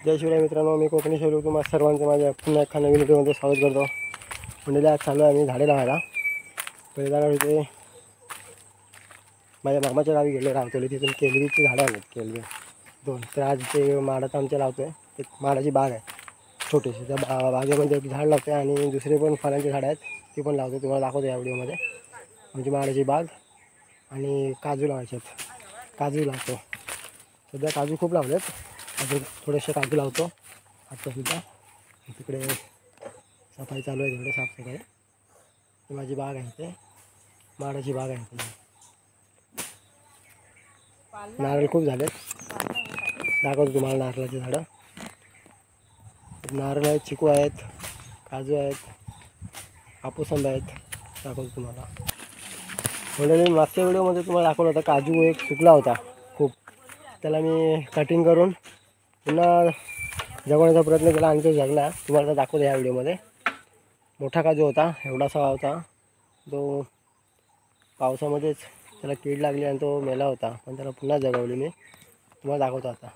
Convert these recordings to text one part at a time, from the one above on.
जय शिवराय मित्रांनो, मी कोकणी शैलू तुम्हाला सर्वांचं माझ्या पुन्हा एका नवीन व्हिडिओमध्ये स्वागत करतो. म्हणजे आज चालू आहे आम्ही झाडे लावायला. पहिला होते माझ्या मामाच्या गावी गेले रावतोली, तिथून केळवीची झाडं आलेत. केळवी 2. तर आज ते माडात आमच्या लावतो आहे. एक माडाची बाग आहे छोटीशी, त्या बागेमध्ये एक झाड लावतो आहे आणि दुसरे पण फळांची झाडं आहेत ती पण लावतो. तुम्हाला दाखवतो या व्हिडिओमध्ये. म्हणजे माडाची बाग आणि काजू लावायचे आहेत. काजू लावतो सध्या, काजू खूप लावलेत. अजून थोडेसे काजू लावतो आत्तासुद्धा. तिकडे सफाई चालू आहे, तिकडे साफसफाई. ही माझी बाग आहे, ते माडाची बाग आहे. ती नारळ खूप झालेत, दाखवतो तुम्हाला नारळाची झाडं. नारळ आहेत, चिकू आहेत, काजू आहेत, हापूस आंबे आहेत. दाखवतो तुम्हाला. म्हणजे मागच्या व्हिडिओमध्ये तुम्हाला दाखवलं होतं काजू एक सुकला होता खूप, त्याला मी कटिंग करून पुन्हा जगवण्याचा प्रयत्न केला आणि तो जगला. तुम्हाला दाखवतो ह्या व्हिडिओमध्ये. मोठा काजू होता, एवढासा होता. तो पावसामध्येच त्याला कीड लागली आणि तो मेला होता, पण त्याला पुन्हा जगवली मी. तुम्हाला दाखवतो आता.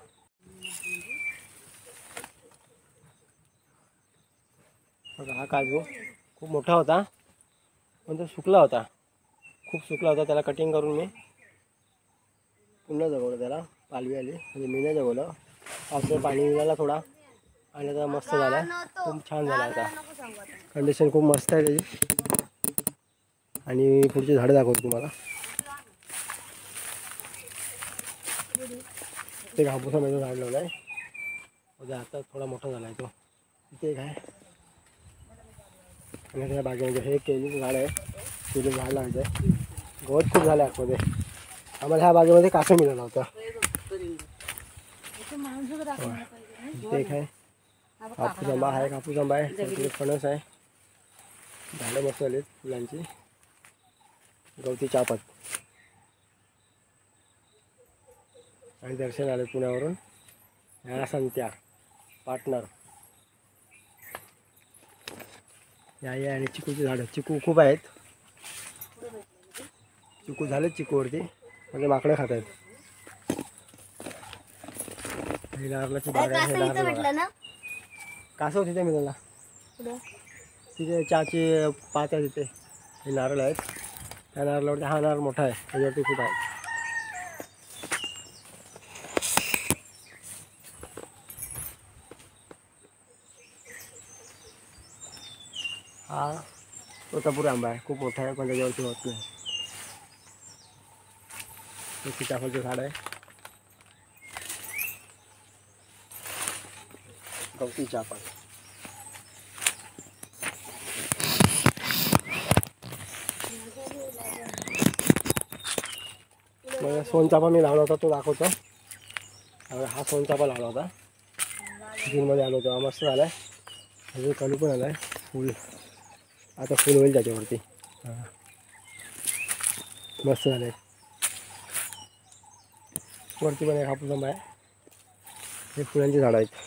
बघा, हा काजू खूप मोठा होता पण तो सुकला होता, खूप सुकला होता. त्याला कटिंग करून मी पुन्हा जगवलं. त्याला पालवी आली, म्हणजे मी नाही जगवलं. पावसाचं पाणी मिळालं थोडा आणि आता मस्त झाला, खूप छान झाला. आता कंडिशन खूप मस्त आहे त्याची. आणि पुढची झाडं दाखवतो तुम्हाला. ते हापूस आंब्याचं झाड लावलं आहे, म्हणजे आता थोडा मोठा झाला आहे तो. तिथे एक आहे आणि त्या बागेमध्ये हे केळीचं झाड आहे. केळीचं झाड लावायचं आहे. गवत खूप झालं आहे आतमध्ये. आम्हाला ह्या बागेमध्ये कासव मिळाला होता. ते एक आहे हापूस आंबा आहे, कापूस आंबा आहे, तिकडे फणस आहे. झाडं मस्त आलीत फुलांची. गवती चापात आणि दर्शन आले पुण्यावरून. ह्या संत्या पार्टनर या आणि चिकूची झाडं. चिकू खूप आहेत, चिकू झालेत चिकूवरती, म्हणजे माकडं खात आहेत. नारळाची बाग आहे. कासव तिथे मिळाला, तिथे चहाची पात आहे तिथे. हे नारळ आहेत, त्या नारळावरती हा नारळ मोठा आहे, त्याच्यावरती खूप आहे. हा तोतापुरी आंबा आहे, खूप मोठा आहे पण त्याच्यावरती होत नाही. हे सीताफळचं झाड आहे. गवती चाफा. मग सोनचाफा मी लावला होता, तो दाखवतो. हा सोनचाफा लावला होता, जूनमध्ये आलो होतो. मस्त झाला आहे, अजून कलू पण आला आहे. फुल आता फुल होईल त्याच्यावरती. मस्त झालं आहे. वरती पण एक हापूस आंबा आहे. हे फुलांची झाडं आहेत.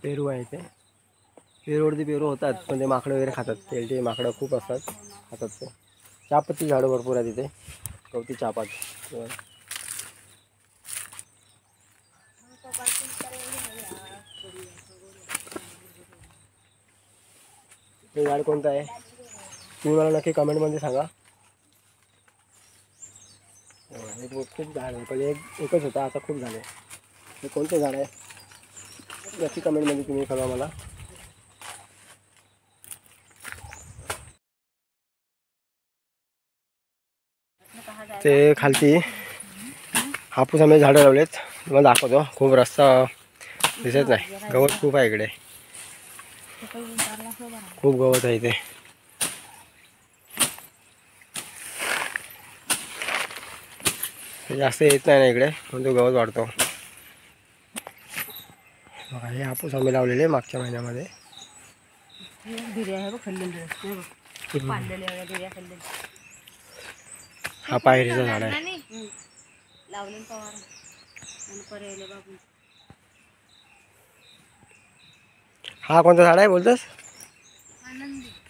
पेरू आहे ते. पेरूवरती पेरू होतात पण ते माकडं वगैरे खातात. ते माकडं खूप असतात, खातात ते. चहापत्ती झाडं भरपूर आहे तिथे, गवती चहापात. हे झाड कोणतं आहे तुम्ही मला नक्की कमेंटमध्ये सांगा. खूप झाड आहे, पहिले एकच होता, आता खूप झाले. हे कोणतं झाड आहे नक्की कमेंटमध्ये तुम्ही सांगा मला. ते खालती हापूस आंब्याची झाडं लावलेत, तुम्हाला दाखवतो. खूप रस्ता दिसत नाही, गवत खूप आहे इकडे, खूप गवत आहे इथे. जास्त येत नाही ना इकडे, पण तो गवत वाढतो. बघा, हे हापूस आंबे लावलेले मागच्या महिन्यामध्ये. हा पायरीचं झाड आहे. हा कोणतं झाड आहे बोलतोस?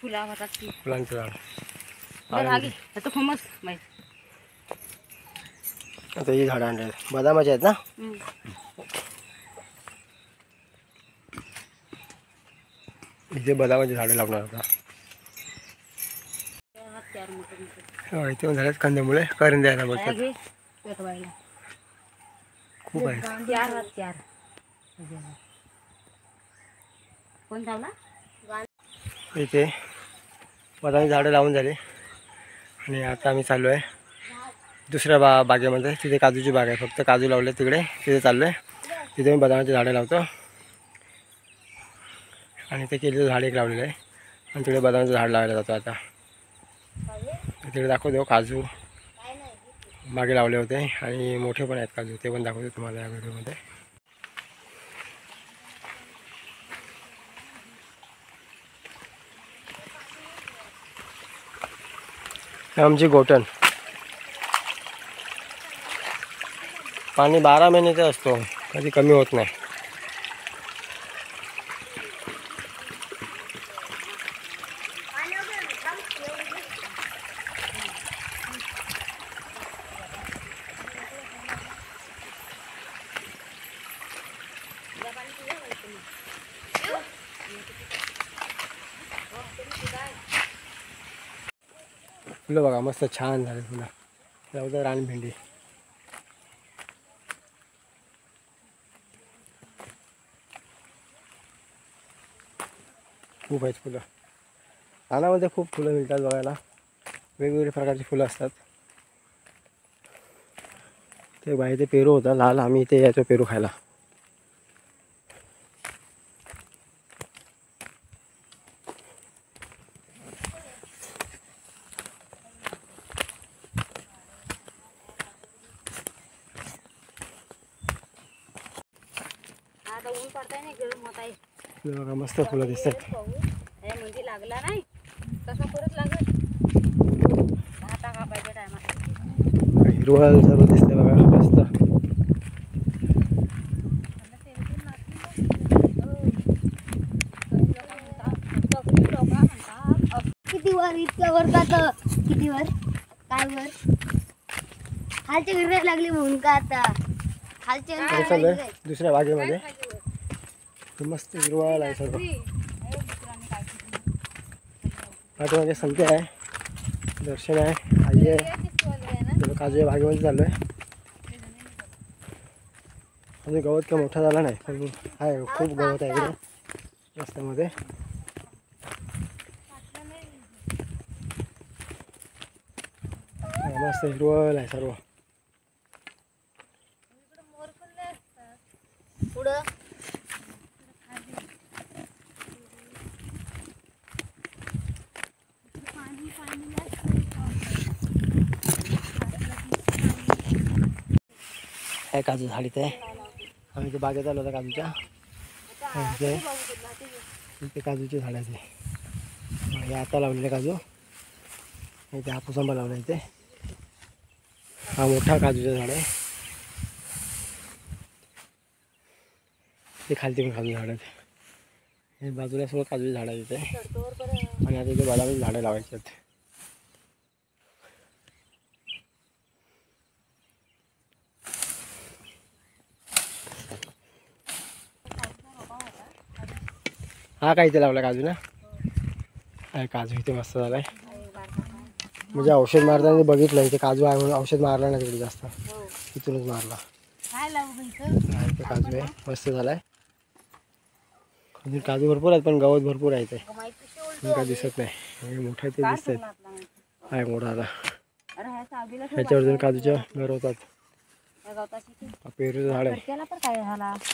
फुलांचं झाड. आता ही झाडं आणले बदामाची आहेत ना. इथे बदामाची झाडं लावणार आता. इथे पण झाल्यात कंदमुळे करंदे यायला बोलतात. खूप आहेत. इथे बदामाची झाडं लावून झाली आणि आता आम्ही चाललो आहे दुसऱ्या बागेमध्ये. तिथे काजूची बाग आहे, फक्त काजू लावले तिकडे. तिथे चाललो आहे, तिथे मी बदामाची झाडं लावतो. आणि ते केळीचं झाड एक लावलेलं आहे आणि तिकडे बदामाचं झाड लावायला जातो आता. तिकडे दाखवतो काजू मागे लावले होते आणि मोठे पण आहेत काजू, ते पण दाखवतो तुम्हाला या व्हिडिओमध्ये. आमची गोटण पाणी 12 महिन्याचा असतो, कधी कमी होत नाही. फुलं बघा मस्त छान झाले फुलं. लावतं रानभेंडी. खूप आहेत फुलं. रानामध्ये खूप फुलं मिळतात बघायला, वेगवेगळ्या प्रकारची फुलं असतात. ते बाहेर ते पेरू होता लाल, आम्ही इथे यायचो पेरू खायला. बघा मस्त फुलं दिसतात. लागला नाही तसा परत लागत कापायच्या टायमाला हिरवळ सर्व दिसते बघा मस्त. किती वर इतक्या वर का किती वर काय वर खालच्या गिरण्या लागली म्हणून का आता खालच्या दुसऱ्या बागेमध्ये मस्त हिरवळ आहे सर्व. पाठीमागे संख्या आहे, दर्शन आहे, आई आहे. काजूच्या बागेमध्ये चाललो आहे. अजून गवत काय मोठा झाला नाही पण आहे, खूप गवत आहे इकडे रस्त्यामध्ये. मस्त हिरवळ आहे सर्व. पुढं आहे काजू झाड इथे. आम्ही ते बागेत आलो होता काजूच्या. इथे काजूचे झाड आहे ते आता लावलेले काजू. इथे हापूस आंबा लावला इथे. हा मोठा काजूचं झाड आहे. ते खालती पण काजू झाड आहेत. हे बाजूला सगळं काजूचे झाड आहेत इथे. आणि आता इथे बदामाची झाडं लावायची आहेत. हा काय इथे लावला काजू ना. काय काजू इथे मस्त झालाय. म्हणजे औषध मारताना बघितलं इथे काजू आहे म्हणून औषध मारला ना तिकडे जास्त, इथूनच मारला. इथे काजू आहे मस्त झालाय. अजून काजू भरपूर आहेत पण गवत भरपूर आहे इथे, काय दिसत नाही. मोठा ते दिसत आहेत. आहे मोठा आता. ह्याच्यावर काजूच्या घर होतात. पेरूचं झाड आहे.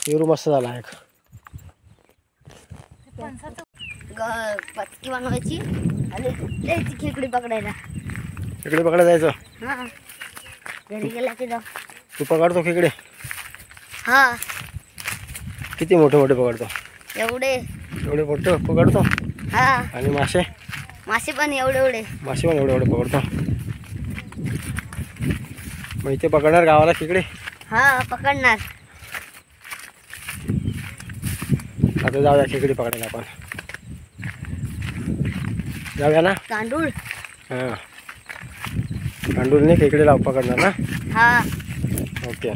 पेरू मस्त झाला एक. पत्की बनवायची आणि जायची खेकडी पकडायला. खेकडे पकडायला जायचं. हा घरी गेला की जाऊ. तू पकडतो खेकडे? हा. किती मोठे मोठे पकडतो? एवढे एवढे मोठे पकडतो. हा. आणि मासे? मासे पण एवढे एवढे. मासे पण एवढे एवढे पकडतो. मग इथे पकडणार गावाला खेकडे? हा पकडणार. आता जाऊया खेकडे पकडायला आपण. जाऊया ना. तांदूळ. हां तांदूळने खेकडे लाव पकडणार ना. हा ओके.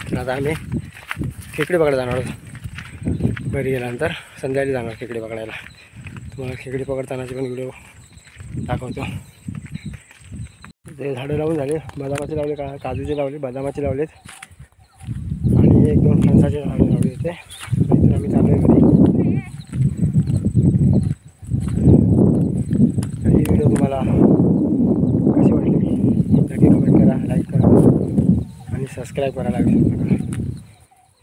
तर आता आम्ही खेकडी पकडायला जाणार आहोत. घरी गेल्यानंतर संध्याकाळी जाणार खेकडी पकडायला. तुम्हाला खेकडी पकडतानाचे पण व्हिडिओ दाखवतो. ते झाडं लावून झाले, बदामाचे लावले, काजूचे लावले, बदामाचे लावलेत आणि 1-2 फणसाचे झाडे लावले होते. इथून आम्ही चालू आहे घरी. तर ही व्हिडिओ तुम्हाला कशी वाटली नक्की कमेंट करा, लाईक करा आणि सबस्क्राईब करायला विसरू नका.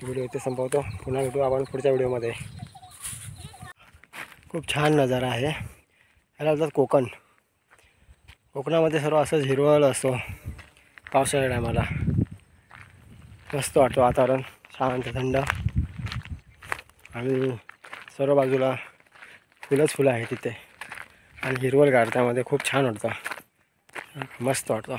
व्हिडिओ इथे संपवतो. पुन्हा भेटू आपण पुढच्या व्हिडिओमध्ये. खूप छान नजारा आहे. याला बोलतात कोकण. कोकणामध्ये सर्व असंच हिरवळ असतो. पावसाळ्या टायमाला मस्त वाटतं वातावरण, शांत थंड आणि सर्व बाजूला फुलं आहे तिथे आणि हिरवळगार. त्यामध्ये खूप छान वाटतं, मस्त वाटतं.